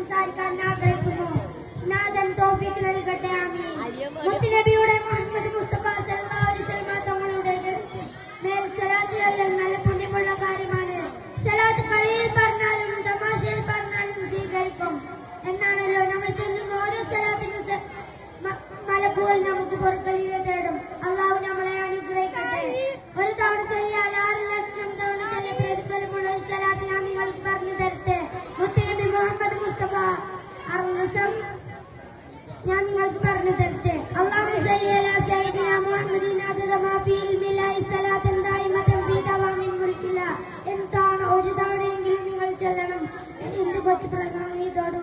സംസാരിക്കാൻ ആഗ്രഹിക്കുന്നു. നാഥൻ തൗഫീഖ് നൽകട്ടെ. ആമീൻ. മുത്തുനബിയുടെ മുഹമ്മദ് മുസ്തഫ സല്ലല്ലാഹു അലൈഹി വസല്ലം തങ്ങളുടെ മേൽ സലാത്ത് ചൊല്ലൽ നല്ല പുണ്യമുള്ള കാര്യമാണ്. സലാത്ത് കളിയിൽ പറഞ്ഞാലും തമാശയിൽ പറഞ്ഞാലും സ്വീകരിക്കും എന്നാണല്ലോ നമ്മൾ ചൊല്ലുന്ന ഓരോ സലാത്തിനും മലക്കുകൾ നമുക്ക് പൊറുക്കലിനെ തേടും. അള്ളാഹു നമ്മളെ അനുഗ്രഹിക്കട്ടെ. ഒരു തവണ ചൊല്ലിയാൽ 6 ലക്ഷം തവണ ചെല്ലിയ പ്രതിഫലമുള്ള ഒരു സലാത്ത് ഞാൻ നിങ്ങൾക്ക് പറഞ്ഞു തരട്ടെ. മുത്തുനബി മുഹമ്മദ് മുസ്തഫ ഞാൻ നിങ്ങൾക്ക് പറഞ്ഞു തരട്ടെ. അല്ലാഹു സല്ലി അലാ സയ്യിദിനാ മുഹമ്മദിൻ അദദ മാ ഫീ ഇൽമില്ലാഹി സലാത്തൻ ദായിമതൻ ഫീ ദവാമിൻ മുൽക്കില്ലാ. എന്താണ് ഒരു തവണയെങ്കിലും നിങ്ങൾ ചൊല്ലണം. എന്റെ കൊച്ചു പ്രസംഗം ഇതോട്